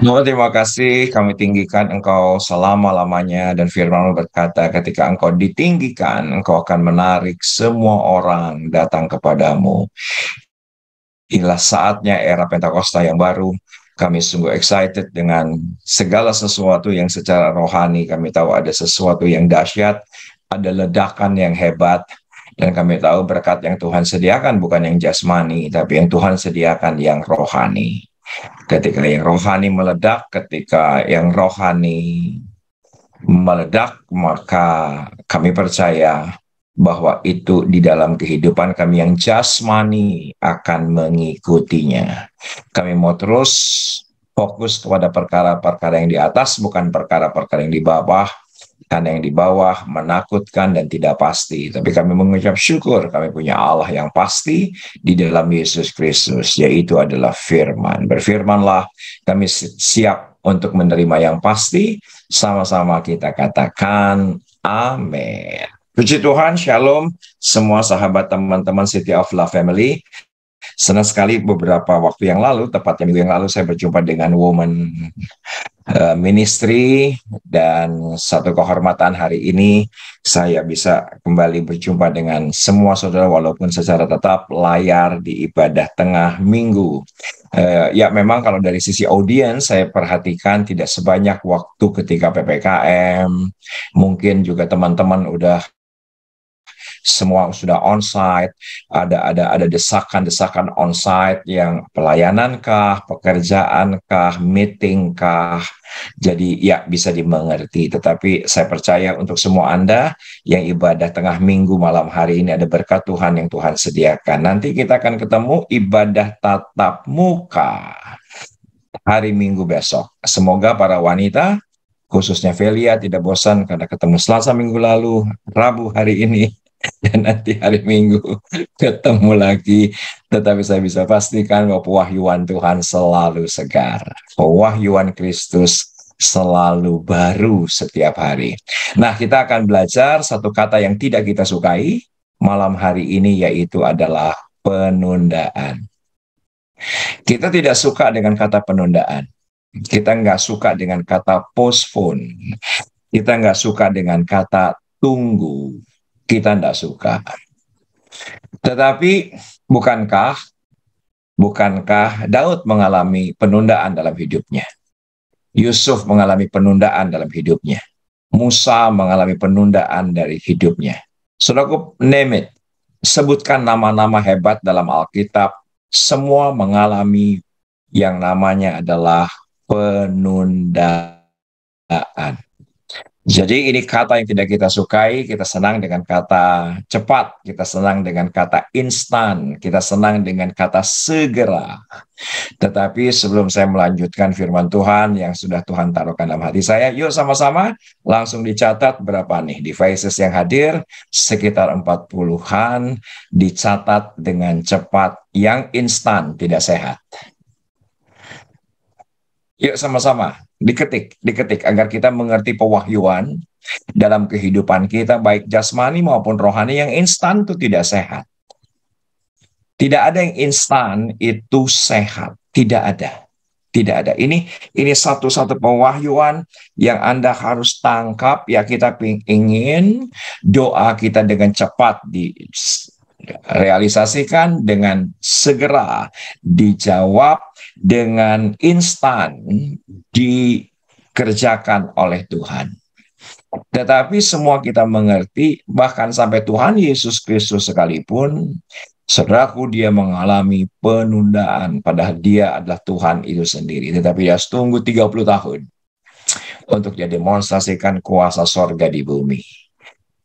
Tuhan, terima kasih kami tinggikan Engkau selama-lamanya dan firman berkata ketika Engkau ditinggikan, Engkau akan menarik semua orang datang kepadamu. Inilah saatnya era Pentakosta yang baru. Kami sungguh excited dengan segala sesuatu yang secara rohani kami tahu ada sesuatu yang dahsyat, ada ledakan yang hebat, dan kami tahu berkat yang Tuhan sediakan bukan yang jasmani, tapi yang Tuhan sediakan yang rohani. Ketika yang rohani meledak, ketika yang rohani meledak, maka kami percaya bahwa itu di dalam kehidupan kami yang jasmani akan mengikutinya. Kami mau terus fokus kepada perkara-perkara yang di atas, bukan perkara-perkara yang di bawah, karena yang di bawah menakutkan dan tidak pasti. Tapi kami mengucap syukur kami punya Allah yang pasti di dalam Yesus Kristus, yaitu adalah firman. Berfirmanlah, kami siap untuk menerima yang pasti. Sama-sama kita katakan amin. Puji Tuhan, shalom semua sahabat teman-teman City of Love Family. Senang sekali beberapa waktu yang lalu, tepatnya minggu yang lalu, saya berjumpa dengan Woman Ministry, dan satu kehormatan hari ini saya bisa kembali berjumpa dengan semua saudara walaupun secara tetap layar di ibadah tengah minggu. Ya memang kalau dari sisi audiens saya perhatikan tidak sebanyak waktu ketika PPKM, mungkin juga teman-teman udah semua sudah onsite, ada desakan-desakan onsite yang pelayanan kah, pekerjaan kah, meeting kah. Jadi ya bisa dimengerti, tetapi saya percaya untuk semua Anda yang ibadah tengah minggu malam hari ini ada berkat Tuhan yang Tuhan sediakan. Nanti kita akan ketemu ibadah tatap muka hari Minggu besok. Semoga para wanita khususnya Velia tidak bosan karena ketemu Selasa minggu lalu, Rabu hari ini, dan nanti hari Minggu ketemu lagi. Tetapi saya bisa pastikan bahwa pewahyuan Tuhan selalu segar. Pewahyuan Kristus selalu baru setiap hari. Nah, kita akan belajar satu kata yang tidak kita sukai malam hari ini, yaitu adalah penundaan. Kita tidak suka dengan kata penundaan. Kita nggak suka dengan kata postpone. Kita nggak suka dengan kata tunggu. Kita nggak suka. Tetapi bukankah Daud mengalami penundaan dalam hidupnya? Yusuf mengalami penundaan dalam hidupnya. Musa mengalami penundaan dari hidupnya. Saudaraku, name it. Sebutkan nama-nama hebat dalam Alkitab. Semua mengalami yang namanya adalah penundaan. Jadi ini kata yang tidak kita sukai. Kita senang dengan kata cepat, kita senang dengan kata instan, kita senang dengan kata segera. Tetapi sebelum saya melanjutkan firman Tuhan yang sudah Tuhan taruhkan dalam hati saya, yuk sama-sama langsung dicatat berapa nih devices yang hadir, sekitar 40-an, dicatat dengan cepat, yang instan tidak sehat. Yuk sama-sama diketik agar kita mengerti pewahyuan dalam kehidupan kita, baik jasmani maupun rohani. Yang instan itu tidak sehat. Tidak ada yang instan itu sehat. Tidak ada. Tidak ada. Ini satu-satu pewahyuan yang Anda harus tangkap. Ya, kita ingin doa kita dengan cepat direalisasikan, dengan segera dijawab, dengan instan dikerjakan oleh Tuhan. Tetapi semua kita mengerti, bahkan sampai Tuhan Yesus Kristus sekalipun, saudaraku, dia mengalami penundaan, padahal dia adalah Tuhan itu sendiri. Tetapi dia tunggu 30 tahun untuk dia demonstrasikan kuasa sorga di bumi.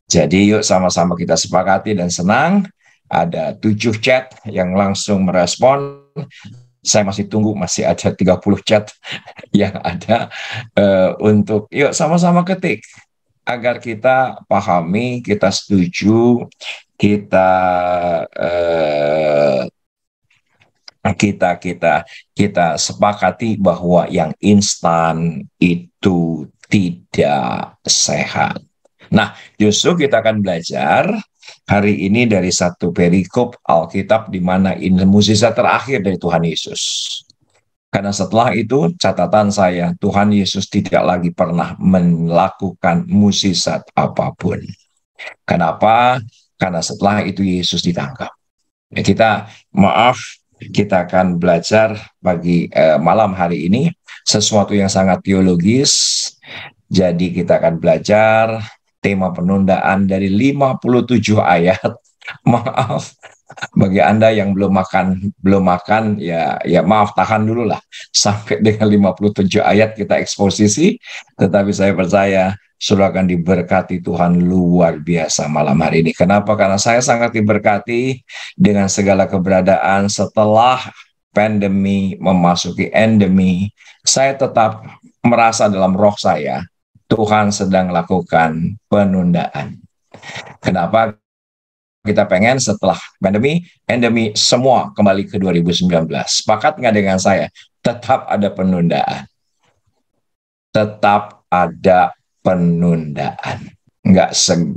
Jadi yuk sama-sama kita sepakati dan senang. Ada 7 chat yang langsung merespon. Saya masih tunggu, masih ada 30 chat yang ada untuk yuk sama-sama ketik agar kita pahami, kita setuju, kita sepakati bahwa yang instan itu tidak sehat. Nah, justru kita akan belajar hari ini dari satu perikop Alkitab di mana ini mukjizat terakhir dari Tuhan Yesus. Karena setelah itu catatan saya, Tuhan Yesus tidak lagi pernah melakukan mukjizat apapun. Kenapa? Karena setelah itu Yesus ditangkap. Ya, kita akan belajar pagi malam hari ini sesuatu yang sangat teologis. Jadi kita akan belajar tema penundaan dari 57 ayat. Maaf, bagi Anda yang belum makan ya maaf, tahan dulu lah sampai dengan 57 ayat kita eksposisi, tetapi saya percaya saudara akan diberkati Tuhan luar biasa malam hari ini. Kenapa? Karena saya sangat diberkati dengan segala keberadaan setelah pandemi memasuki endemi. Saya tetap merasa dalam roh saya Tuhan sedang lakukan penundaan. Kenapa? Kita pengen setelah pandemi, endemi, semua kembali ke 2019. Sepakat nggak dengan saya? Tetap ada penundaan. Tetap ada penundaan. Nggak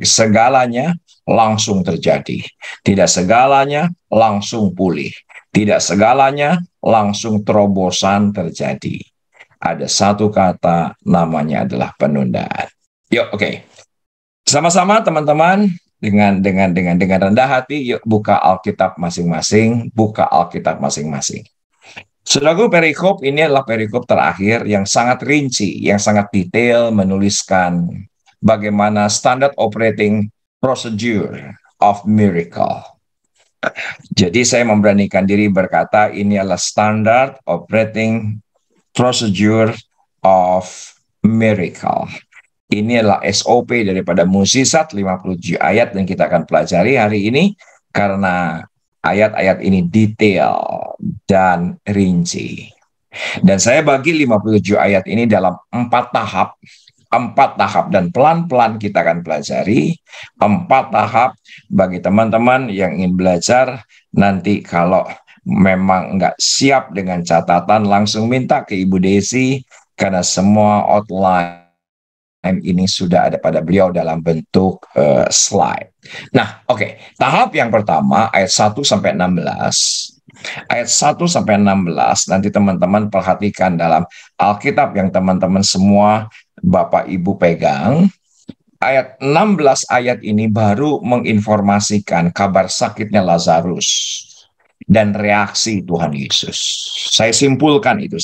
segalanya langsung terjadi. Tidak segalanya langsung pulih. Tidak segalanya langsung terobosan terjadi. Ada satu kata, namanya adalah penundaan. Yuk, oke. Sama-sama teman-teman, dengan rendah hati, yuk buka Alkitab masing-masing, Saudaraku, perikop ini adalah perikop terakhir yang sangat rinci, yang sangat detail menuliskan bagaimana standard operating procedure of miracle. Jadi saya memberanikan diri berkata ini adalah standard operating procedure of miracle. Ini adalah SOP daripada mukjizat 57 ayat yang kita akan pelajari hari ini, karena ayat-ayat ini detail dan rinci. Dan saya bagi 57 ayat ini dalam 4 tahap, dan pelan-pelan kita akan pelajari 4 tahap. Bagi teman-teman yang ingin belajar, nanti kalau memang nggak siap dengan catatan, langsung minta ke Ibu Desi, karena semua outline ini sudah ada pada beliau dalam bentuk slide. Nah, oke. Tahap yang pertama, ayat 1 sampai 16. Ayat 1 sampai 16, nanti teman-teman perhatikan dalam Alkitab yang teman-teman semua Bapak Ibu pegang. Ayat 16 ayat ini baru menginformasikan kabar sakitnya Lazarus dan reaksi Tuhan Yesus. Saya simpulkan itu.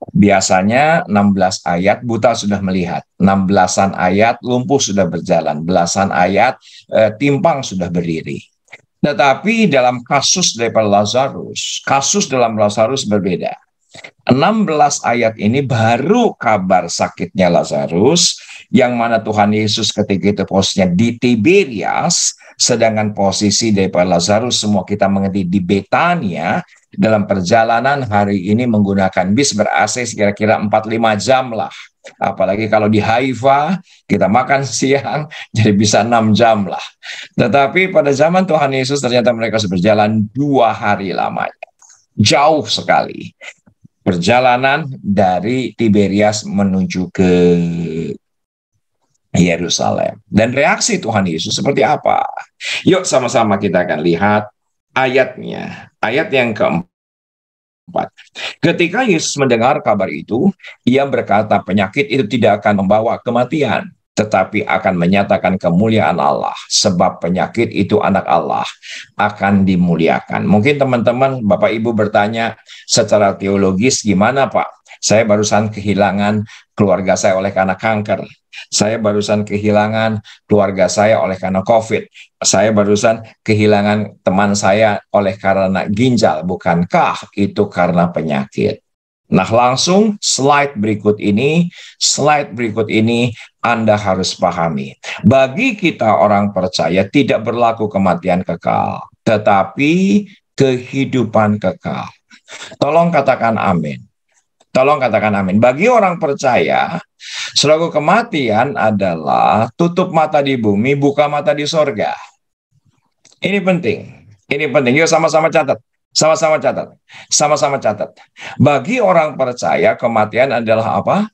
Biasanya 16 ayat buta sudah melihat, 16-an ayat lumpuh sudah berjalan, belasan ayat timpang sudah berdiri. Tetapi dalam kasus dalam Lazarus berbeda. 16 ayat ini baru kabar sakitnya Lazarus, yang mana Tuhan Yesus ketika itu posisinya di Tiberias, sedangkan posisi daripada Lazarus semua kita mengerti di Betania. Dalam perjalanan hari ini menggunakan bis ber-AC kira-kira 4-5 jam lah. Apalagi kalau di Haifa kita makan siang, jadi bisa 6 jam lah. Tetapi pada zaman Tuhan Yesus ternyata mereka berjalan 2 hari lamanya. Jauh sekali. Perjalanan dari Tiberias menuju ke Yerusalem. Dan reaksi Tuhan Yesus seperti apa? Yuk sama-sama kita akan lihat ayatnya. Ayat yang keempat. Ketika Yesus mendengar kabar itu, ia berkata penyakit itu tidak akan membawa kematian, tetapi akan menyatakan kemuliaan Allah. Sebab penyakit itu anak Allah akan dimuliakan. Mungkin teman-teman, Bapak Ibu bertanya secara teologis, gimana Pak? Saya barusan kehilangan keluarga saya oleh karena kanker. Saya barusan kehilangan keluarga saya oleh karena COVID. Saya barusan kehilangan teman saya oleh karena ginjal. Bukankah itu karena penyakit? Nah, langsung slide berikut ini Anda harus pahami. Bagi kita orang percaya tidak berlaku kematian kekal, tetapi kehidupan kekal. Tolong katakan amin. Bagi orang percaya, selalu kematian adalah tutup mata di bumi, buka mata di sorga. Ini penting. Yuk sama-sama catat. Bagi orang percaya, kematian adalah apa?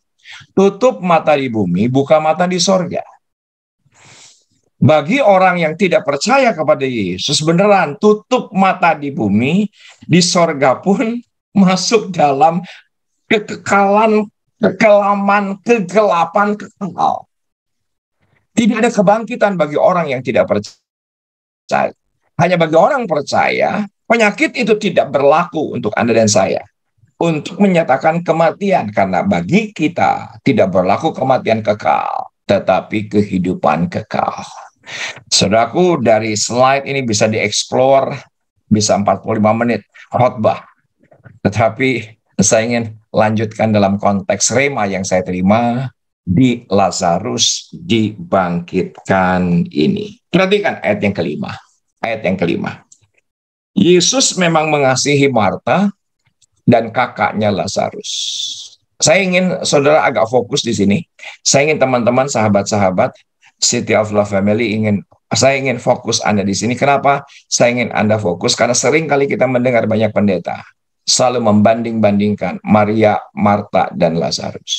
Tutup mata di bumi, buka mata di sorga. Bagi orang yang tidak percaya kepada Yesus, beneran tutup mata di bumi, di sorga pun masuk dalam kekekalan, kekelaman, kegelapan kekal. Tidak ada kebangkitan bagi orang yang tidak percaya. Hanya bagi orang percaya, penyakit itu tidak berlaku untuk Anda dan saya. Untuk menyatakan kematian, karena bagi kita tidak berlaku kematian kekal, tetapi kehidupan kekal. Saudaraku, dari slide ini bisa dieksplor, bisa 45 menit khotbah. Tetapi saya ingin lanjutkan dalam konteks rema yang saya terima di Lazarus dibangkitkan ini. Perhatikan ayat yang kelima. Ayat yang kelima. Yesus memang mengasihi Marta dan kakaknya Lazarus. Saya ingin saudara agak fokus di sini. Saya ingin teman-teman, sahabat-sahabat City of Love Family saya ingin fokus Anda di sini. Kenapa? Saya ingin Anda fokus karena sering kali kita mendengar banyak pendeta selalu membanding-bandingkan Maria, Marta, dan Lazarus.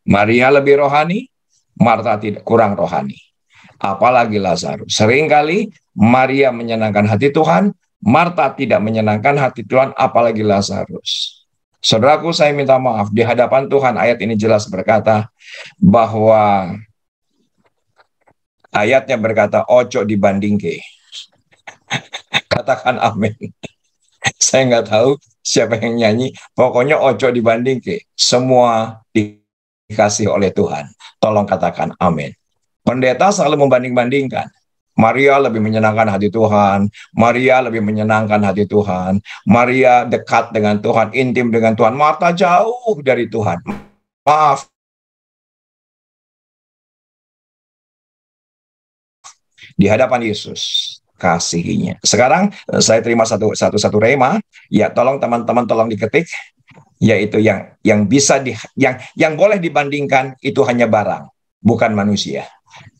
Maria lebih rohani, Marta tidak, kurang rohani. Apalagi Lazarus. Seringkali Maria menyenangkan hati Tuhan, Marta tidak menyenangkan hati Tuhan, apalagi Lazarus. Saudaraku, saya minta maaf, di hadapan Tuhan ayat ini jelas berkata bahwa ayatnya berkata, ojo dibanding ke. Katakan amin. Saya nggak tahu siapa yang nyanyi, pokoknya ojo dibanding ke. Semua dikasih oleh Tuhan. Tolong katakan amin. Pendeta selalu membanding-bandingkan. Maria lebih menyenangkan hati Tuhan. Maria lebih menyenangkan hati Tuhan. Maria dekat dengan Tuhan, intim dengan Tuhan. Marta jauh dari Tuhan. Maaf. Di hadapan Yesus, kasihinya. Sekarang saya terima satu rema. Ya, tolong teman-teman tolong diketik. Yaitu yang bisa yang boleh dibandingkan itu hanya barang, bukan manusia.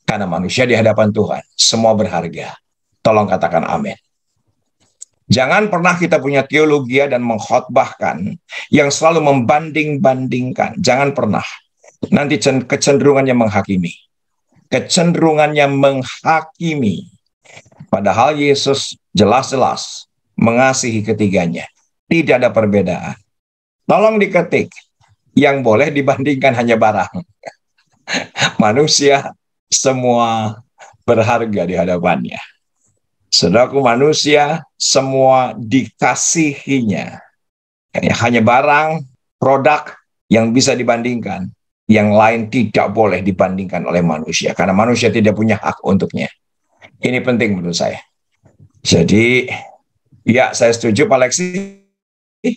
Karena manusia di hadapan Tuhan, semua berharga. Tolong katakan amin. Jangan pernah kita punya teologi dan mengkhotbahkan yang selalu membanding-bandingkan. Jangan pernah. Nanti kecenderungannya menghakimi. Kecenderungannya menghakimi. Padahal Yesus jelas-jelas mengasihi ketiganya. Tidak ada perbedaan. Tolong diketik. Yang boleh dibandingkan hanya barang. Manusia semua berharga di hadapannya. Saudaraku, manusia semua dikasihinya. Hanya barang, produk yang bisa dibandingkan. Yang lain tidak boleh dibandingkan oleh manusia. Karena manusia tidak punya hak untuknya. Ini penting menurut saya. Jadi, ya saya setuju Pak Lexi.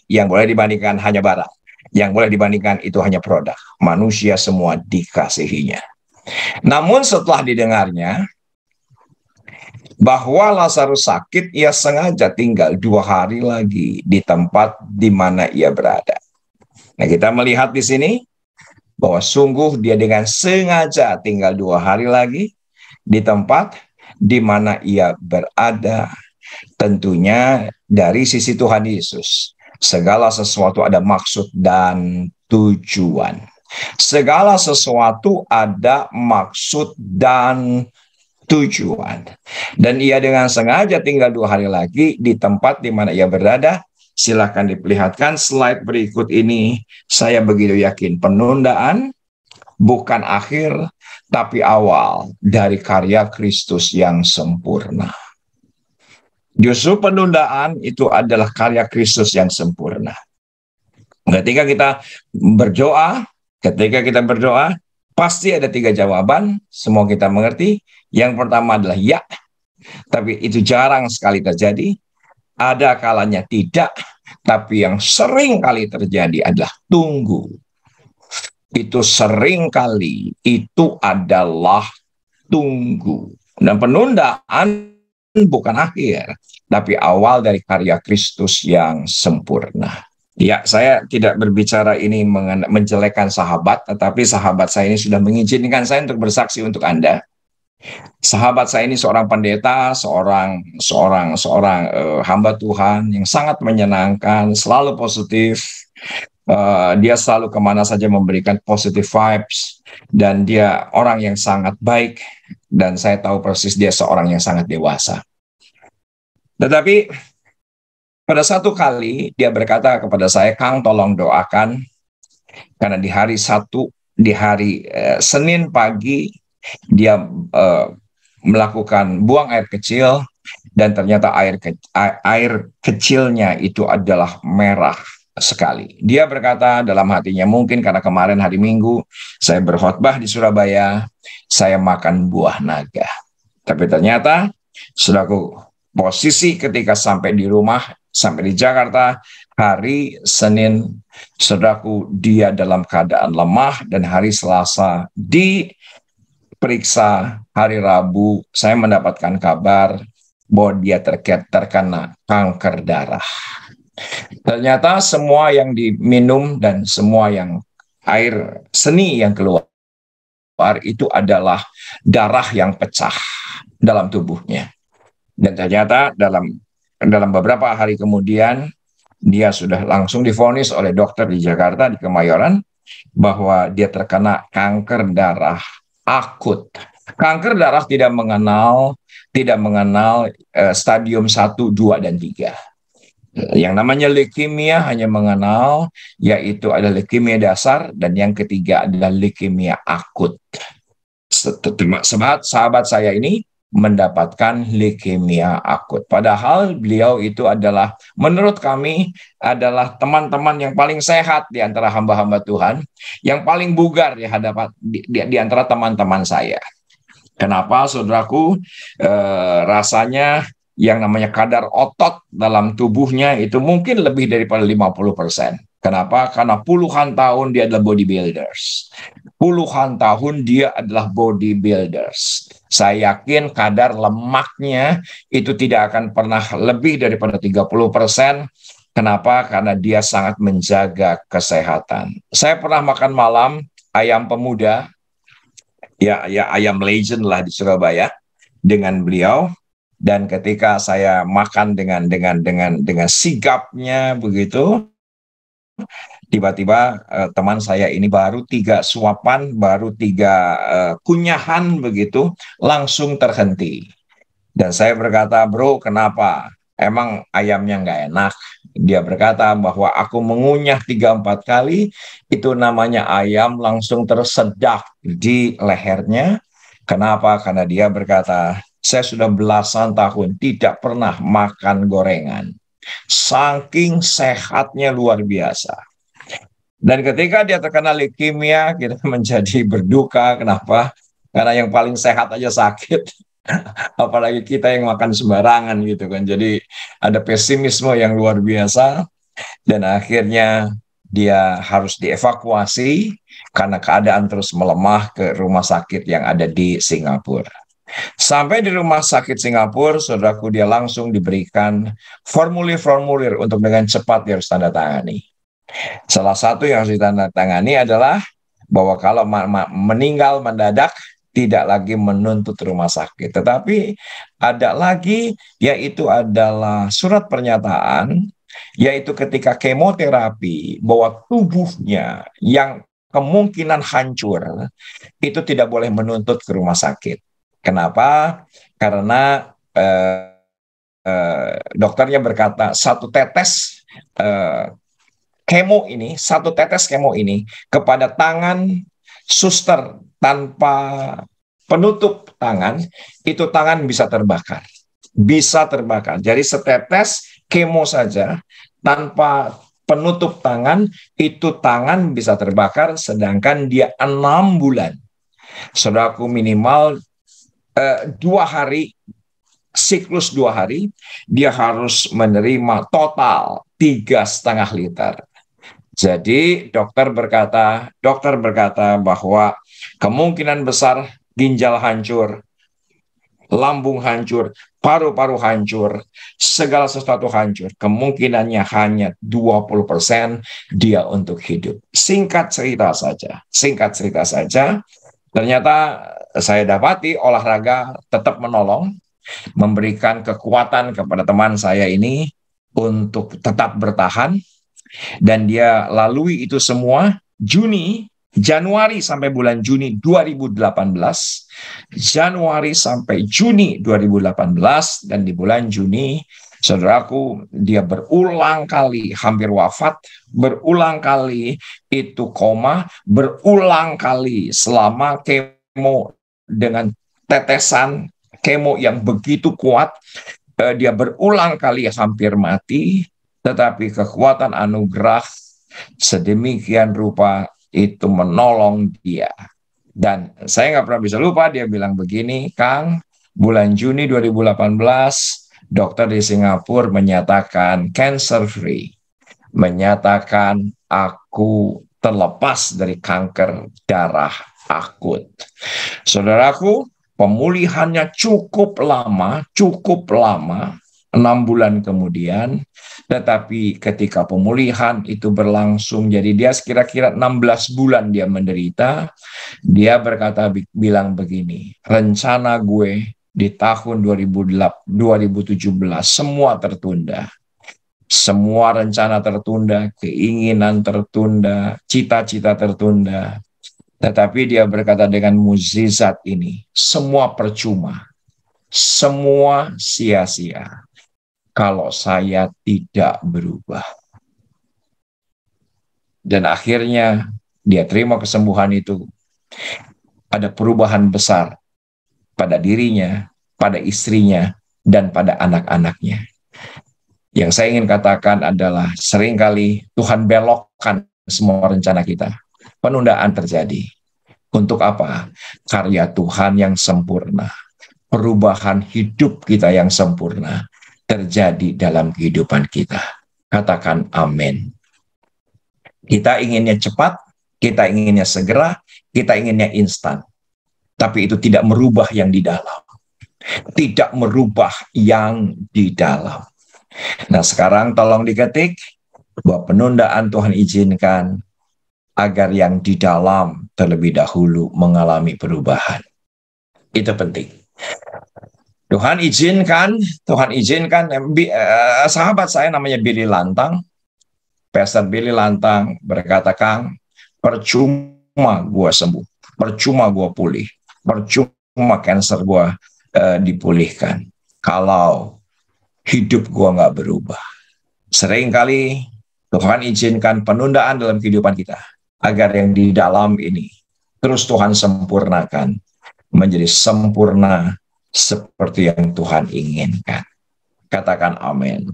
Yang boleh dibandingkan hanya barang. Yang boleh dibandingkan itu hanya produk. Manusia semua dikasihinya. Namun setelah didengarnya bahwa Lazarus sakit, ia sengaja tinggal 2 hari lagi di tempat di mana ia berada. Nah, kita melihat di sini bahwa sungguh dia dengan sengaja tinggal 2 hari lagi di tempat di mana ia berada. Tentunya dari sisi Tuhan Yesus, segala sesuatu ada maksud dan tujuan. Segala sesuatu ada maksud dan tujuan. Dan ia dengan sengaja tinggal 2 hari lagi di tempat di mana ia berada. Silahkan diperlihatkan slide berikut ini. Saya begitu yakin penundaan bukan akhir, tapi awal dari karya Kristus yang sempurna. Justru penundaan itu adalah karya Kristus yang sempurna. Ketika kita berdoa, pasti ada 3 jawaban, semua kita mengerti. Yang pertama adalah ya, tapi itu jarang sekali terjadi. Ada kalanya tidak, tapi yang sering kali terjadi adalah tunggu. Itu sering kali, itu adalah tunggu. Dan penundaan bukan akhir, tapi awal dari karya Kristus yang sempurna. Ya, saya tidak berbicara ini menjelekkan sahabat, tetapi sahabat saya ini sudah mengizinkan saya untuk bersaksi untuk Anda. Sahabat saya ini seorang pendeta, seorang hamba Tuhan yang sangat menyenangkan, selalu positif. Dia selalu kemana saja memberikan positive vibes, dan dia orang yang sangat baik, dan saya tahu persis dia seorang yang sangat dewasa. Tetapi Pada satu kali dia berkata kepada saya, Kang tolong doakan, karena di hari Senin pagi dia melakukan buang air kecil, dan ternyata air kecilnya itu adalah merah sekali. Dia berkata dalam hatinya, mungkin karena kemarin hari Minggu saya berkhotbah di Surabaya, saya makan buah naga. Tapi ternyata, saudaraku, posisi ketika sampai di rumah, sampai di Jakarta, hari Senin, saudaraku, dia dalam keadaan lemah, dan hari Selasa diperiksa, hari Rabu saya mendapatkan kabar bahwa dia terkena kanker darah. Ternyata semua yang diminum dan semua yang air seni yang keluar itu adalah darah yang pecah dalam tubuhnya. Dan ternyata dalam beberapa hari kemudian dia sudah langsung divonis oleh dokter di Jakarta, di Kemayoran, bahwa dia terkena kanker darah akut. Kanker darah tidak mengenal stadium 1, 2, dan 3. Yang namanya leukemia hanya mengenal, yaitu ada leukemia dasar, dan yang ketiga adalah leukemia akut. Sahabat saya ini mendapatkan leukemia akut. Padahal beliau itu adalah, menurut kami, adalah teman-teman yang paling sehat di antara hamba-hamba Tuhan, yang paling bugar di antara teman-teman saya. Kenapa, saudaraku? Rasanya yang namanya kadar otot dalam tubuhnya itu mungkin lebih daripada 50%. Kenapa? Karena puluhan tahun dia adalah bodybuilders. Puluhan tahun dia adalah bodybuilders. Saya yakin kadar lemaknya itu tidak akan pernah lebih daripada 30%. Kenapa? Karena dia sangat menjaga kesehatan. Saya pernah makan malam ayam pemuda, ya ayam legend lah di Surabaya, dengan beliau. Dan ketika saya makan dengan sigapnya begitu, tiba-tiba teman saya ini baru 3 suapan, baru 3 kunyahan begitu, langsung terhenti. Dan saya berkata, bro, kenapa? Emang ayamnya nggak enak? Dia berkata bahwa aku mengunyah 3-4 kali, itu namanya ayam langsung tersedak di lehernya. Kenapa? Karena dia berkata, saya sudah belasan tahun tidak pernah makan gorengan. Saking sehatnya luar biasa. Dan ketika dia terkena leukemia, kita menjadi berduka. Kenapa? Karena yang paling sehat aja sakit. Apalagi kita yang makan sembarangan gitu kan. Jadi ada pesimisme yang luar biasa. Dan akhirnya dia harus dievakuasi karena keadaan terus melemah ke rumah sakit yang ada di Singapura. Sampai di rumah sakit Singapura, saudaraku, dia langsung diberikan formulir-formulir untuk dengan cepat dia harus tanda tangani. Salah satu yang harus ditandatangani adalah bahwa kalau meninggal mendadak, tidak lagi menuntut rumah sakit. Tetapi ada lagi, yaitu adalah surat pernyataan, yaitu ketika kemoterapi, bahwa tubuhnya yang kemungkinan hancur, itu tidak boleh menuntut ke rumah sakit. Kenapa? Karena dokternya berkata satu tetes kemo ini kepada tangan suster tanpa penutup tangan, itu tangan bisa terbakar. Bisa terbakar. Jadi setetes kemo saja tanpa penutup tangan, itu tangan bisa terbakar, sedangkan dia 6 bulan. Saudaraku, minimal 2 hari, siklus 2 hari, dia harus menerima total 3,5 liter. Jadi dokter berkata bahwa kemungkinan besar ginjal hancur, lambung hancur, paru-paru hancur, segala sesuatu hancur. Kemungkinannya hanya 20% dia untuk hidup. Singkat cerita saja, ternyata saya dapati olahraga tetap menolong, memberikan kekuatan kepada teman saya ini untuk tetap bertahan, dan dia lalui itu semua. Januari sampai bulan Juni 2018, Januari sampai Juni 2018, dan di bulan Juni Saudaraku, dia berulang kali hampir wafat, berulang kali itu koma, berulang kali selama kemo dengan tetesan kemo yang begitu kuat, dia berulang kali hampir mati, tetapi kekuatan anugerah sedemikian rupa itu menolong dia. Dan saya nggak pernah bisa lupa, dia bilang begini, Kang, bulan Juni 2018, dokter di Singapura menyatakan cancer free, menyatakan aku terlepas dari kanker darah akut. Saudaraku, pemulihannya cukup lama, 6 bulan kemudian, tetapi ketika pemulihan itu berlangsung, jadi dia kira-kira 16 bulan dia menderita, dia bilang begini, rencana gue di tahun 2017 semua tertunda. Semua rencana tertunda, keinginan tertunda, cita-cita tertunda. Tetapi dia berkata dengan mukjizat ini, semua percuma, semua sia-sia kalau saya tidak berubah. Dan akhirnya dia terima kesembuhan itu. Ada perubahan besar pada dirinya, pada istrinya, dan pada anak-anaknya. Yang saya ingin katakan adalah seringkali Tuhan belokkan semua rencana kita. Penundaan terjadi. Untuk apa? Karya Tuhan yang sempurna. Perubahan hidup kita yang sempurna terjadi dalam kehidupan kita. Katakan amin. Kita inginnya cepat, kita inginnya segera, kita inginnya instan. Tapi itu tidak merubah yang di dalam. Tidak merubah yang di dalam. Nah, sekarang tolong diketik bahwa penundaan Tuhan izinkan agar yang di dalam terlebih dahulu mengalami perubahan. Itu penting. Tuhan izinkan, sahabat saya namanya Billy Lantang, Pastor Billy Lantang berkata, Kang, percuma gue sembuh, percuma gue pulih, percuma cancer gue dipulihkan kalau hidup gue nggak berubah. Seringkali Tuhan izinkan penundaan dalam kehidupan kita agar yang di dalam ini terus Tuhan sempurnakan menjadi sempurna seperti yang Tuhan inginkan. Katakan amin.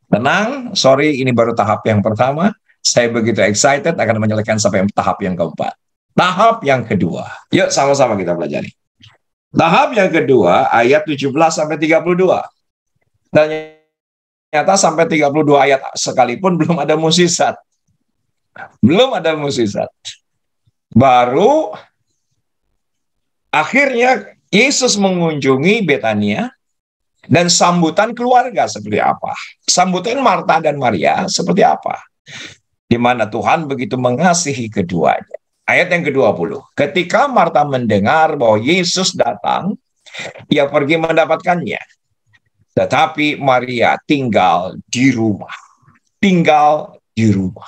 Tenang, sorry ini baru tahap yang pertama. Saya begitu excited akan menyelesaikan sampai tahap yang keempat. Tahap yang kedua. Yuk sama-sama kita pelajari. Tahap yang kedua ayat 17 sampai 32. Ternyata sampai 32 ayat sekalipun belum ada mukjizat. Belum ada mukjizat. Baru akhirnya Yesus mengunjungi Betania dan sambutan keluarga seperti apa? Sambutan Marta dan Maria seperti apa? Di mana Tuhan begitu mengasihi keduanya. Ayat yang ke-20. Ketika Marta mendengar bahwa Yesus datang, ia pergi mendapatkannya. Tetapi Maria tinggal di rumah. Tinggal di rumah.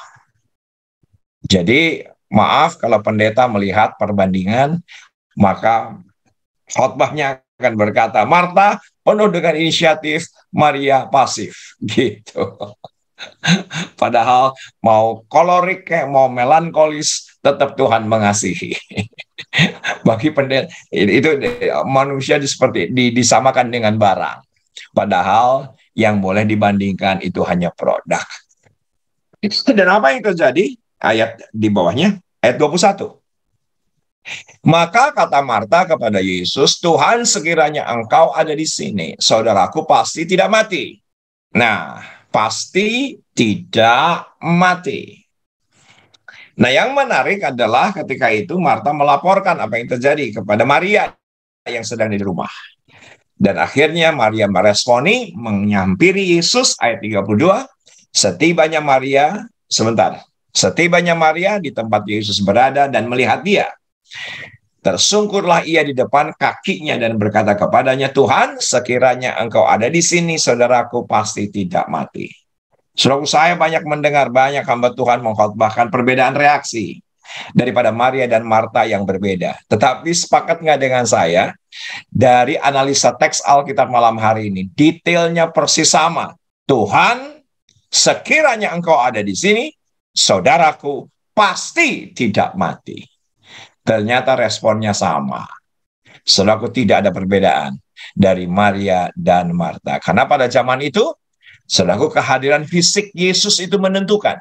Jadi maaf kalau pendeta melihat perbandingan, maka khotbahnya akan berkata, Marta penuh dengan inisiatif, Maria pasif. Gitu. Padahal mau kolorik, mau melankolis, tetap Tuhan mengasihi. Bagi pendeta, itu manusia seperti disamakan dengan barang. Padahal yang boleh dibandingkan itu hanya produk. Dan apa yang terjadi? Ayat di bawahnya, ayat 21. Maka kata Marta kepada Yesus, Tuhan sekiranya engkau ada di sini, saudaraku pasti tidak mati. Nah, pasti tidak mati. Nah, yang menarik adalah ketika itu Marta melaporkan apa yang terjadi kepada Maria yang sedang di rumah. Dan akhirnya Maria meresponi, menyampiri Yesus, ayat 32, setibanya Maria di tempat Yesus berada dan melihat dia, tersungkurlah ia di depan kakinya dan berkata kepadanya, Tuhan, sekiranya engkau ada di sini, saudaraku pasti tidak mati. Saudaraku, saya banyak mendengar banyak hamba Tuhan mengkhotbahkan perbedaan reaksi. daripada Maria dan Marta yang berbeda. Tetapi sepakat nggak dengan saya, dari analisa teks Alkitab malam hari ini, detailnya persis sama. Tuhan, sekiranya engkau ada di sini, saudaraku pasti tidak mati. Ternyata responnya sama. Saudaraku, tidak ada perbedaan dari Maria dan Marta. Karena pada zaman itu, saudaraku, kehadiran fisik Yesus itu menentukan.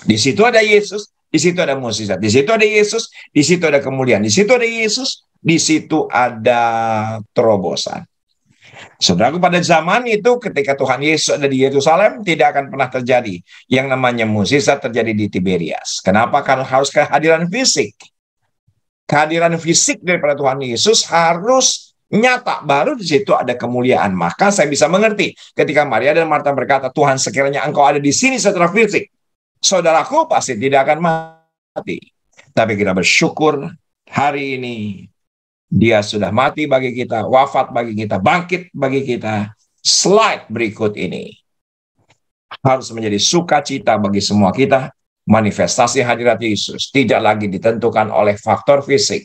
Di situ ada Yesus, di situ ada mukjizat. Di situ ada Yesus, di situ ada kemuliaan. Di situ ada Yesus, di situ ada terobosan. Saudaraku, pada zaman itu ketika Tuhan Yesus ada di Yerusalem, tidak akan pernah terjadi yang namanya mukjizat terjadi di Tiberias. Kenapa? Karena harus kehadiran fisik. Kehadiran fisik daripada Tuhan Yesus harus nyata, baru di situ ada kemuliaan. Maka saya bisa mengerti ketika Maria dan Marta berkata, Tuhan, sekiranya engkau ada di sini secara fisik, saudaraku pasti tidak akan mati. Tapi kita bersyukur hari ini dia sudah mati bagi kita, wafat bagi kita, bangkit bagi kita. Slide berikut ini harus menjadi sukacita bagi semua kita. Manifestasi hadirat Yesus tidak lagi ditentukan oleh faktor fisik,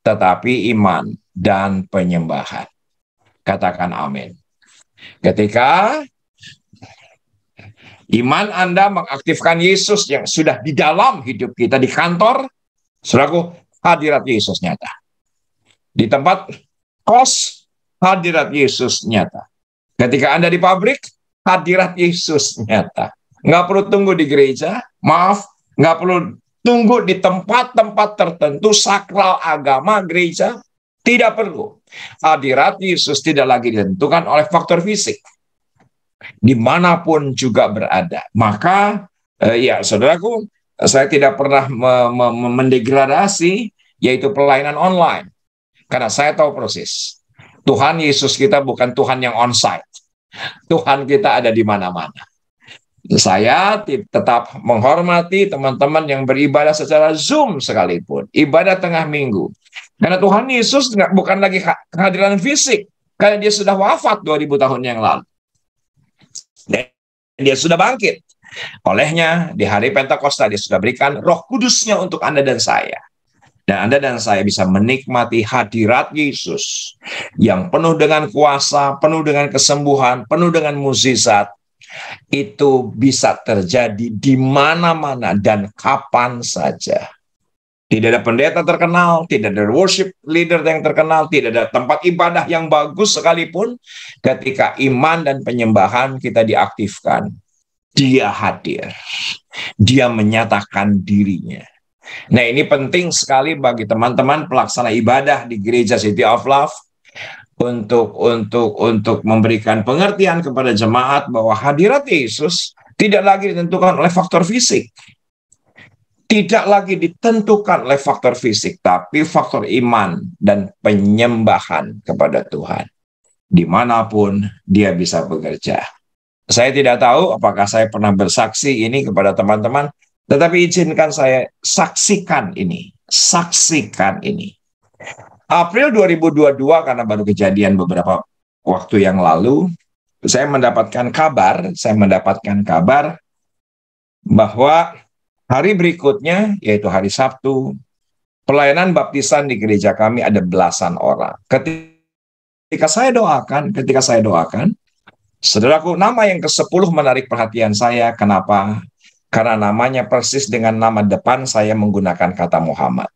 tetapi iman dan penyembahan. Katakan amin. Ketika iman Anda mengaktifkan Yesus yang sudah di dalam hidup kita, di kantor, saudaraku, hadirat Yesus nyata. Di tempat kos, hadirat Yesus nyata. Ketika Anda di pabrik, hadirat Yesus nyata. Nggak perlu tunggu di gereja, maaf, nggak perlu tunggu di tempat-tempat tertentu, sakral agama, gereja, tidak perlu. Hadirat Yesus tidak lagi ditentukan oleh faktor fisik. Dimanapun juga berada. Maka, ya saudaraku, saya tidak pernah mendegradasi, yaitu pelayanan online. Karena saya tahu persis, Tuhan Yesus kita bukan Tuhan yang on-site. Tuhan kita ada di mana-mana. Saya tetap menghormati teman-teman yang beribadah secara Zoom sekalipun, ibadah tengah minggu. Karena Tuhan Yesus bukan lagi kehadiran fisik, karena dia sudah wafat 2000 tahun yang lalu. Dia sudah bangkit. Olehnya, di hari Pentakosta dia sudah berikan Roh Kudusnya untuk Anda dan saya. Dan Anda dan saya bisa menikmati hadirat Yesus yang penuh dengan kuasa, penuh dengan kesembuhan, penuh dengan mukjizat. Itu bisa terjadi di mana-mana dan kapan saja. Tidak ada pendeta terkenal, tidak ada worship leader yang terkenal, tidak ada tempat ibadah yang bagus sekalipun. Ketika iman dan penyembahan kita diaktifkan, dia hadir. Dia menyatakan dirinya. Nah, ini penting sekali bagi teman-teman pelaksana ibadah di Gereja City of Love untuk memberikan pengertian kepada jemaat bahwa hadirat Yesus tidak lagi ditentukan oleh faktor fisik. Tidak lagi ditentukan oleh faktor fisik, tapi faktor iman dan penyembahan kepada Tuhan. Dimanapun dia bisa bekerja. Saya tidak tahu apakah saya pernah bersaksi ini kepada teman-teman, tetapi izinkan saya saksikan ini. Saksikan ini. April 2022, karena baru kejadian beberapa waktu yang lalu, saya mendapatkan kabar bahwa hari berikutnya, yaitu hari Sabtu, pelayanan baptisan di gereja kami ada belasan orang. Ketika saya doakan, saudaraku, nama yang ke-10 menarik perhatian saya. Kenapa? Karena namanya persis dengan nama depan saya menggunakan kata Muhammad.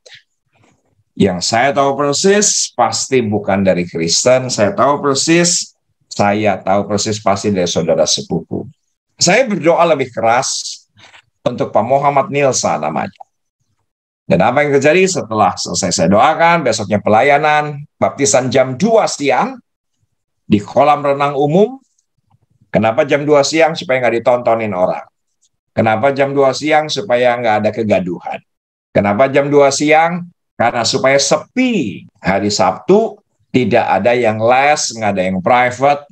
Yang saya tahu persis pasti bukan dari Kristen, saya tahu persis pasti dari saudara sepupu. Saya berdoa lebih keras untuk Pak Muhammad Nilsa namanya. Dan apa yang terjadi setelah selesai saya doakan, besoknya pelayanan, baptisan jam 2 siang, di kolam renang umum. Kenapa jam 2 siang? Supaya nggak ditontonin orang. Kenapa jam 2 siang? Supaya nggak ada kegaduhan. Kenapa jam 2 siang? Karena supaya sepi. Hari Sabtu tidak ada yang les, nggak ada yang private.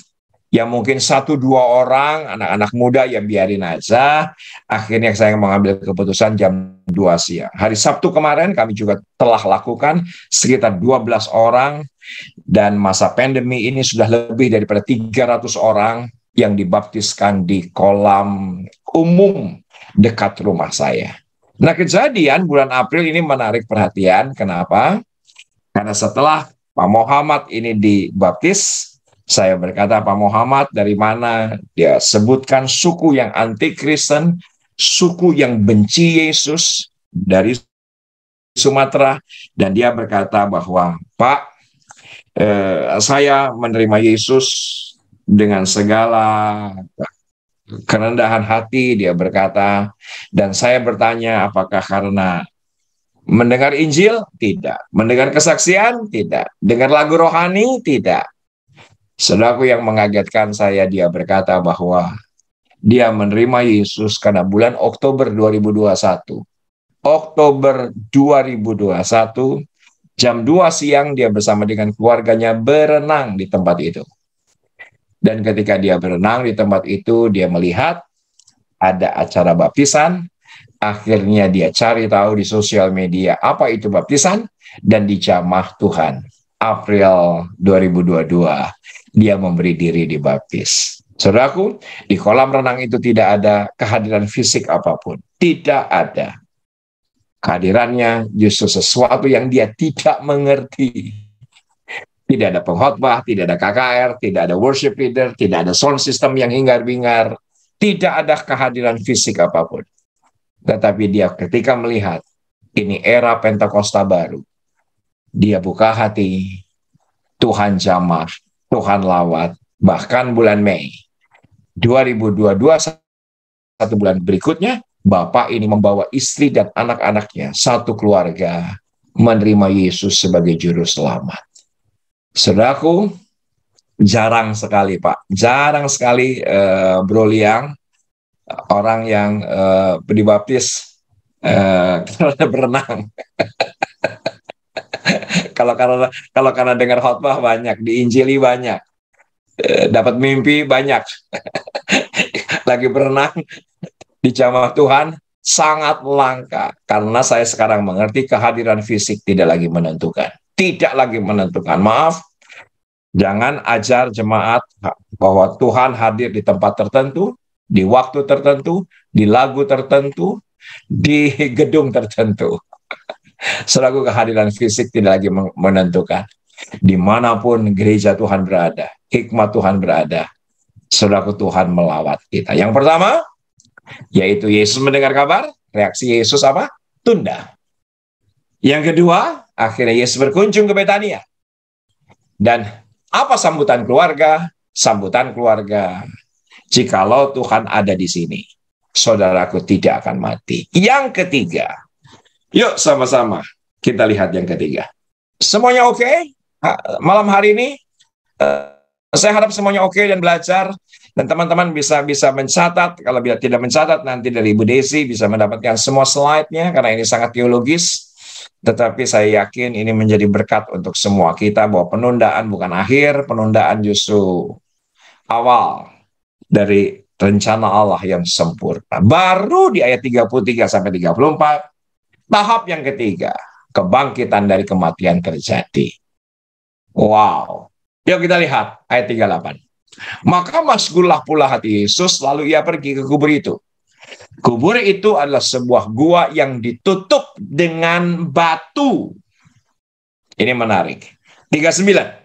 Ya mungkin 1-2 orang, anak-anak muda, ya biarin aja. Akhirnya saya mengambil keputusan jam 2 siang. Hari Sabtu kemarin kami juga telah lakukan sekitar 12 orang. Dan masa pandemi ini sudah lebih daripada 300 orang yang dibaptiskan di kolam umum dekat rumah saya. Nah, kejadian bulan April ini menarik perhatian. Kenapa? Karena setelah Pak Muhammad ini dibaptis, saya berkata, Pak Muhammad dari mana? Dia sebutkan suku yang anti Kristen, suku yang benci Yesus dari Sumatera, dan dia berkata bahwa, Pak, saya menerima Yesus dengan segala kerendahan hati, dia berkata, dan saya bertanya apakah karena mendengar Injil? Tidak. Mendengar kesaksian? Tidak. Dengar lagu rohani? Tidak. Saudaraku, yang mengagetkan saya, dia berkata bahwa dia menerima Yesus karena bulan Oktober 2021. Oktober 2021, jam 2 siang dia bersama dengan keluarganya berenang di tempat itu. Dan ketika dia berenang di tempat itu, dia melihat ada acara baptisan. Akhirnya dia cari tahu di sosial media apa itu baptisan, dan di Jamaah Tuhan April 2022 dia memberi diri dibaptis. Saudaraku, di kolam renang itu tidak ada kehadiran fisik apapun, tidak ada. Kehadirannya justru sesuatu yang dia tidak mengerti. Tidak ada pengkhotbah, tidak ada KKR, tidak ada worship leader, tidak ada sound system yang hingar-bingar, tidak ada kehadiran fisik apapun. Tetapi dia ketika melihat ini era Pentakosta baru, dia buka hati, Tuhan jamah, Tuhan lawat. Bahkan bulan Mei 2022, satu bulan berikutnya, Bapak ini membawa istri dan anak-anaknya, satu keluarga, menerima Yesus sebagai juru selamat. Saudaraku, jarang sekali Pak, jarang sekali Bro Liang, orang yang dibaptis karena berenang. kalau karena dengar khotbah banyak, diinjili banyak, dapat mimpi banyak, lagi berenang di jamaah Tuhan sangat langka. Karena saya sekarang mengerti kehadiran fisik tidak lagi menentukan, tidak lagi menentukan. Maaf, jangan ajar jemaat bahwa Tuhan hadir di tempat tertentu, di waktu tertentu, di lagu tertentu, di gedung tertentu. Selalu kehadiran fisik tidak lagi menentukan. Dimanapun gereja Tuhan berada, hikmat Tuhan berada, saudaraku, Tuhan melawat kita. Yang pertama, yaitu Yesus mendengar kabar, reaksi Yesus apa? Tunda. Yang kedua, akhirnya Yesus berkunjung ke Betania. Dan apa sambutan keluarga? Sambutan keluarga, jikalau Tuhan ada di sini, saudaraku tidak akan mati. Yang ketiga, yuk sama-sama kita lihat yang ketiga. Semuanya oke? Malam hari ini saya harap semuanya oke dan belajar, dan teman-teman bisa mencatat. Kalau tidak mencatat, nanti dari Ibu Desi bisa mendapatkan semua slide-nya, karena ini sangat teologis. Tetapi saya yakin ini menjadi berkat untuk semua kita, bahwa penundaan bukan akhir, penundaan justru awal dari rencana Allah yang sempurna. Baru di ayat 33 sampai 34, tahap yang ketiga, kebangkitan dari kematian terjadi. Wow. Yuk kita lihat ayat 38. Maka masgullah pula hati Yesus, lalu ia pergi ke kubur itu. Kubur itu adalah sebuah gua yang ditutup dengan batu. Ini menarik. 39.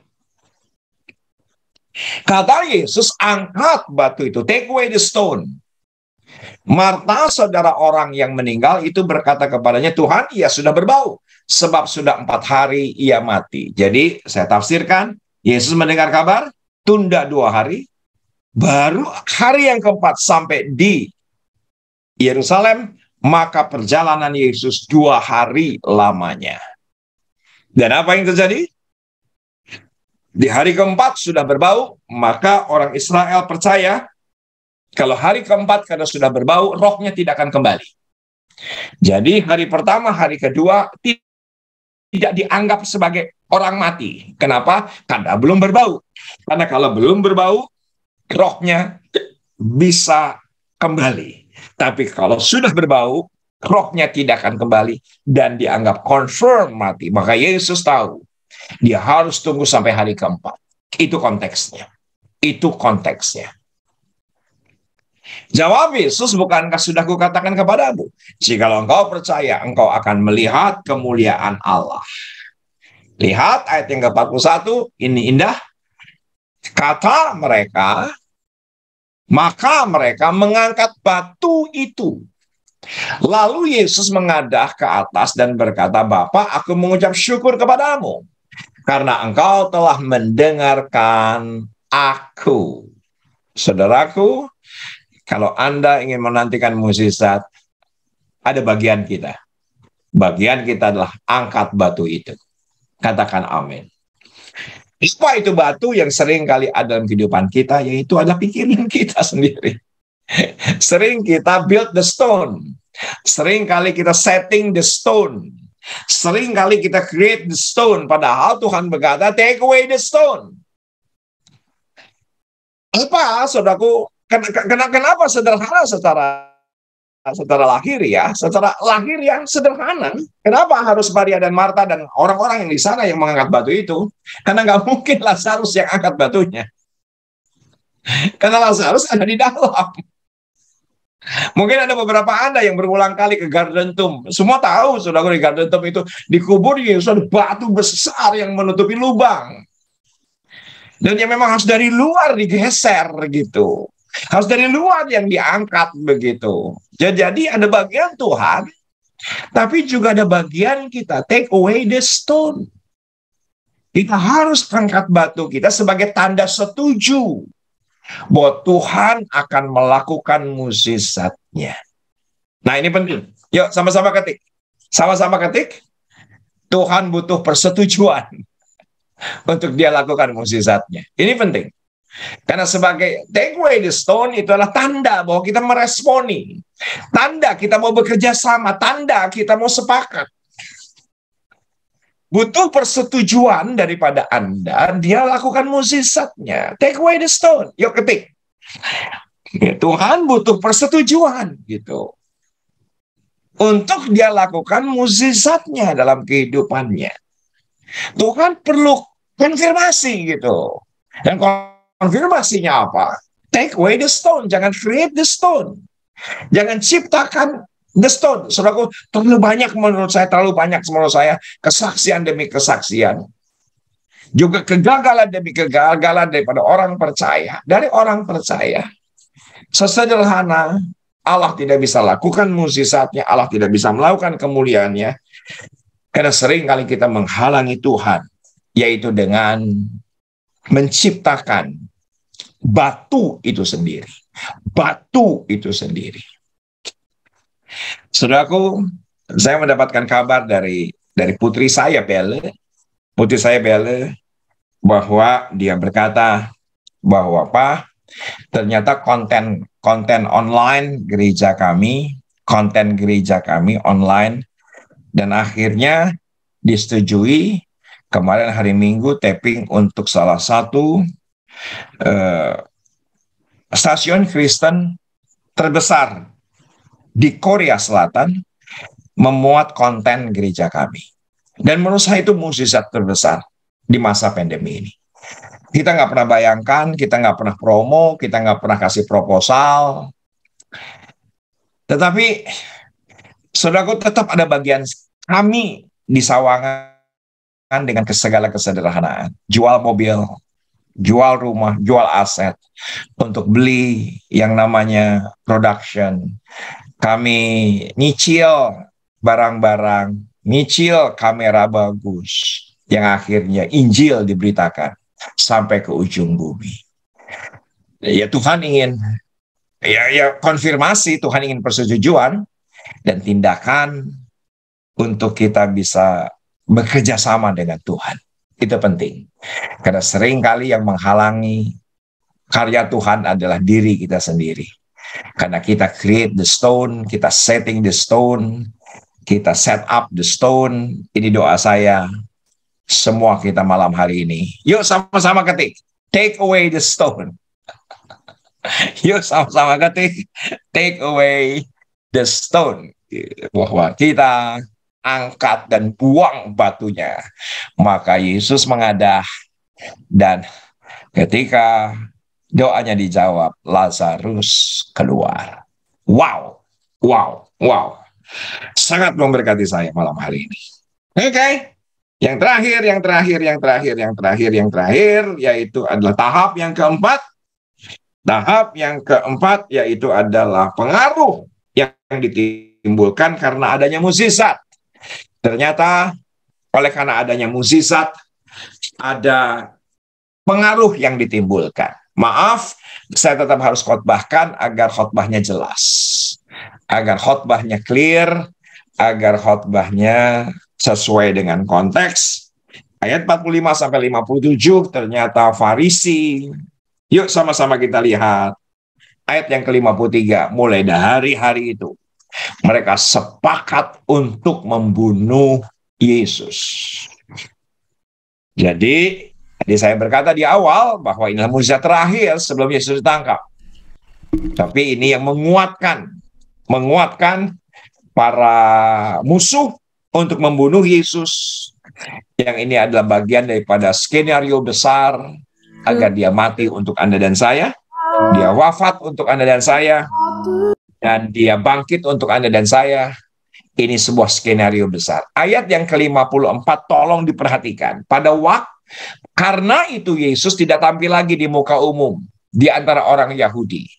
Kata Yesus, angkat batu itu, take away the stone. Marta, saudara orang yang meninggal itu, berkata kepadanya, Tuhan, ia sudah berbau, sebab sudah 4 hari ia mati. Jadi saya tafsirkan, Yesus mendengar kabar, tunda 2 hari, baru hari yang keempat sampai di Yerusalem, maka perjalanan Yesus 2 hari lamanya. Dan apa yang terjadi? Di hari keempat sudah berbau, maka orang Israel percaya kalau hari keempat karena sudah berbau, rohnya tidak akan kembali. Jadi hari pertama, hari kedua tidak dianggap sebagai orang mati. Kenapa? Karena belum berbau. Karena kalau belum berbau, rohnya bisa kembali. Tapi kalau sudah berbau, rohnya tidak akan kembali dan dianggap confirm mati. Maka Yesus tahu dia harus tunggu sampai hari keempat. Itu konteksnya. Itu konteksnya. Jawab Yesus, bukankah sudah kukatakan kepadamu, jikalau engkau percaya, engkau akan melihat kemuliaan Allah. Lihat ayat yang ke-41, ini indah. Kata mereka, maka mereka mengangkat batu itu. Lalu Yesus mengadah ke atas dan berkata, Bapa, aku mengucap syukur kepadamu, karena engkau telah mendengarkan aku. Saudaraku, kalau Anda ingin menantikan mukjizat, ada bagian kita. Bagian kita adalah angkat batu itu. Katakan amin. Apa itu batu yang sering kali ada dalam kehidupan kita, yaitu adalah pikiran kita sendiri. Sering kita build the stone. Sering kali kita setting the stone. Sering kali kita create the stone. Padahal Tuhan berkata, take away the stone. Apa, saudaraku? Kenapa sederhana secara lahir ya? Secara lahir yang sederhana. Kenapa harus Maria dan Marta dan orang-orang yang di sana yang mengangkat batu itu? Karena nggak mungkin Lazarus yang angkat batunya. Karena Lazarus ada di dalam. Mungkin ada beberapa Anda yang berulang kali ke Garden Tomb. Semua tahu, saudara, di Garden Tomb itu dikubur Yesus ada batu besar yang menutupi lubang. Dan yang memang harus dari luar digeser gitu. Harus dari luar yang diangkat begitu. Jadi ada bagian Tuhan, tapi juga ada bagian kita. Take away the stone. Kita harus angkat batu kita sebagai tanda setuju bahwa Tuhan akan melakukan mukjizatnya. Nah, ini penting. Yuk, sama-sama ketik. Sama-sama ketik. Tuhan butuh persetujuan untuk dia lakukan mukjizatnya. Ini penting. Karena sebagai take away the stone itu adalah tanda bahwa kita meresponi. Tanda kita mau bekerja sama. Tanda kita mau sepakat. Butuh persetujuan daripada Anda, dia lakukan mukjizatnya. Take away the stone. Yuk ketik. Tuhan butuh persetujuan gitu. Untuk dia lakukan mukjizatnya dalam kehidupannya. Tuhan perlu konfirmasi gitu. Dan konfirmasinya apa? Take away the stone. Jangan create the stone. Jangan ciptakan the stone. Saudaraku, terlalu banyak menurut saya kesaksian demi kesaksian. Juga kegagalan demi kegagalan daripada orang percaya. Dari orang percaya. Sesederhana Allah tidak bisa lakukan mukjizatnya, Allah tidak bisa melakukan kemuliaannya. Karena sering kali kita menghalangi Tuhan, yaitu dengan menciptakan batu itu sendiri. Batu itu sendiri. Saudaraku, saya mendapatkan kabar dari putri saya, Belle. Putri saya, Belle, bahwa dia berkata bahwa, Pak, ternyata konten online gereja kami, konten gereja kami online, dan akhirnya disetujui kemarin hari Minggu taping untuk salah satu stasiun Kristen terbesar di Korea Selatan memuat konten gereja kami. Dan menurut saya itu mukjizat terbesar di masa pandemi ini. Kita nggak pernah bayangkan, kita nggak pernah promo, kita nggak pernah kasih proposal. Tetapi, saudaraku, tetap ada bagian kami di Sawangan dengan segala kesederhanaan. Jual mobil, jual rumah, jual aset untuk beli yang namanya production. Kami nyicil barang-barang, nyicil kamera bagus, yang akhirnya Injil diberitakan sampai ke ujung bumi. Ya Tuhan ingin, ya konfirmasi, Tuhan ingin persetujuan dan tindakan untuk kita bisa bekerja sama dengan Tuhan. Itu penting. Karena sering kali yang menghalangi karya Tuhan adalah diri kita sendiri. Karena kita create the stone, kita setting the stone, kita set up the stone. Ini doa saya. Semua kita malam hari ini. Yuk sama-sama ketik. Take away the stone. Yuk sama-sama ketik. Take away the stone. Bahwa kita angkat dan buang batunya. Maka Yesus mengadah. Dan ketika Doanya dijawab, Lazarus keluar. Wow, wow, wow. Sangat memberkati saya malam hari ini. Oke. Yang terakhir, yaitu adalah tahap yang keempat. Tahap yang keempat yaitu adalah pengaruh yang ditimbulkan karena adanya mukjizat. Ternyata oleh karena adanya mukjizat, ada pengaruh yang ditimbulkan. Maaf, saya tetap harus khotbahkan agar khotbahnya jelas, agar khotbahnya clear, agar khotbahnya sesuai dengan konteks. Ayat 45 sampai 57 ternyata Farisi. Yuk sama-sama kita lihat ayat yang ke-53. Mulai dari hari itu mereka sepakat untuk membunuh Yesus. Jadi tadi saya berkata di awal bahwa inilah mukjizat terakhir sebelum Yesus ditangkap. Tapi ini yang menguatkan para musuh untuk membunuh Yesus. Yang ini adalah bagian daripada skenario besar agar dia mati untuk Anda dan saya, dia wafat untuk Anda dan saya, dan dia bangkit untuk Anda dan saya. Ini sebuah skenario besar. Ayat yang ke-54 tolong diperhatikan. Karena itu Yesus tidak tampil lagi di muka umum di antara orang Yahudi.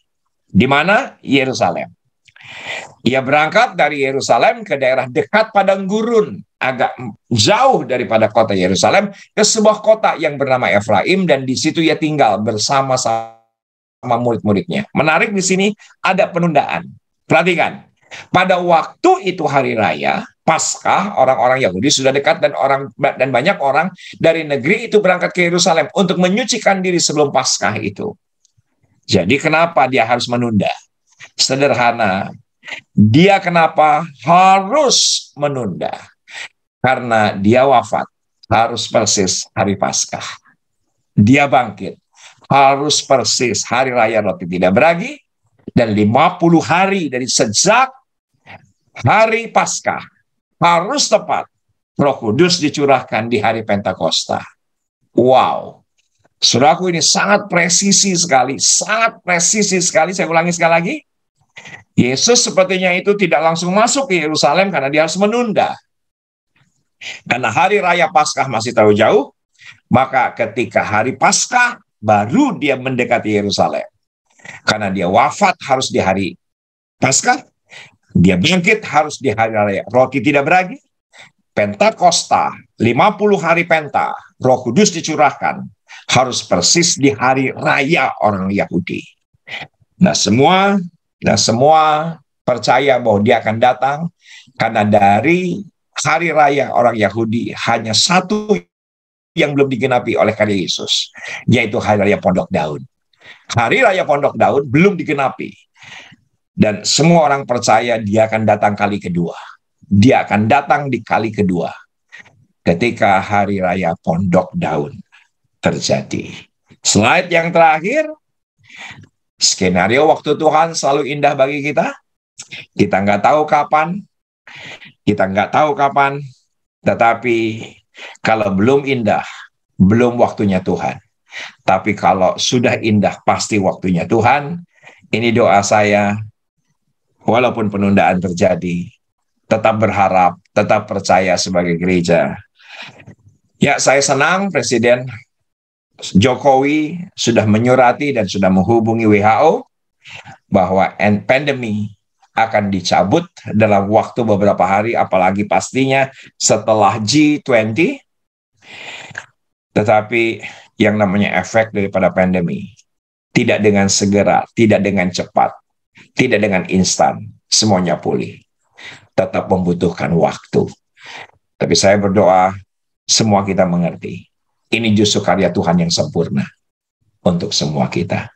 Di mana? Yerusalem. Ia berangkat dari Yerusalem ke daerah dekat padang gurun, agak jauh daripada kota Yerusalem, ke sebuah kota yang bernama Efraim, dan di situ ia tinggal bersama-sama murid-muridnya. Menarik di sini ada penundaan. Perhatikan, pada waktu itu hari raya Paskah, orang-orang Yahudi sudah dekat, dan banyak orang dari negeri itu berangkat ke Yerusalem untuk menyucikan diri sebelum Paskah itu. Jadi kenapa dia harus menunda? Sederhana. Dia kenapa harus menunda? Karena dia wafat harus persis hari Paskah. Dia bangkit harus persis hari raya roti tidak beragi, dan 50 hari dari sejak hari Paskah harus tepat Roh Kudus dicurahkan di hari Pentakosta. Wow. Saudaraku, ini sangat presisi sekali. Saya ulangi sekali lagi. Yesus sepertinya itu tidak langsung masuk ke Yerusalem karena dia harus menunda. Karena hari raya Paskah masih terlalu jauh, maka ketika hari Paskah baru dia mendekati Yerusalem. Karena dia wafat harus di hari Paskah, dia bangkit harus di hari raya roti tidak beragi, Pentakosta, 50 hari Penta, Roh Kudus dicurahkan, harus persis di hari raya orang Yahudi. Nah semua percaya bahwa dia akan datang, karena dari hari raya orang Yahudi hanya satu yang belum digenapi oleh karya Yesus, yaitu hari raya Pondok Daun. Hari raya Pondok Daun belum digenapi, dan semua orang percaya dia akan datang kali kedua. Dia akan datang di kali kedua ketika hari raya Pondok Daun terjadi. Slide yang terakhir. Skenario waktu Tuhan selalu indah bagi kita. Kita nggak tahu kapan, tetapi kalau belum indah, belum waktunya Tuhan. Tapi kalau sudah indah, pasti waktunya Tuhan. Ini doa saya, walaupun penundaan terjadi, tetap berharap, tetap percaya sebagai gereja. Ya, saya senang Presiden Jokowi sudah menyurati dan sudah menghubungi WHO bahwa pandemi akan dicabut dalam waktu beberapa hari, apalagi pastinya setelah G20. Tetapi yang namanya efek daripada pandemi tidak dengan segera, tidak dengan cepat, tidak dengan instan, semuanya pulih. Tetap membutuhkan waktu. Tapi saya berdoa semua kita mengerti. Ini justru karya Tuhan yang sempurna untuk semua kita.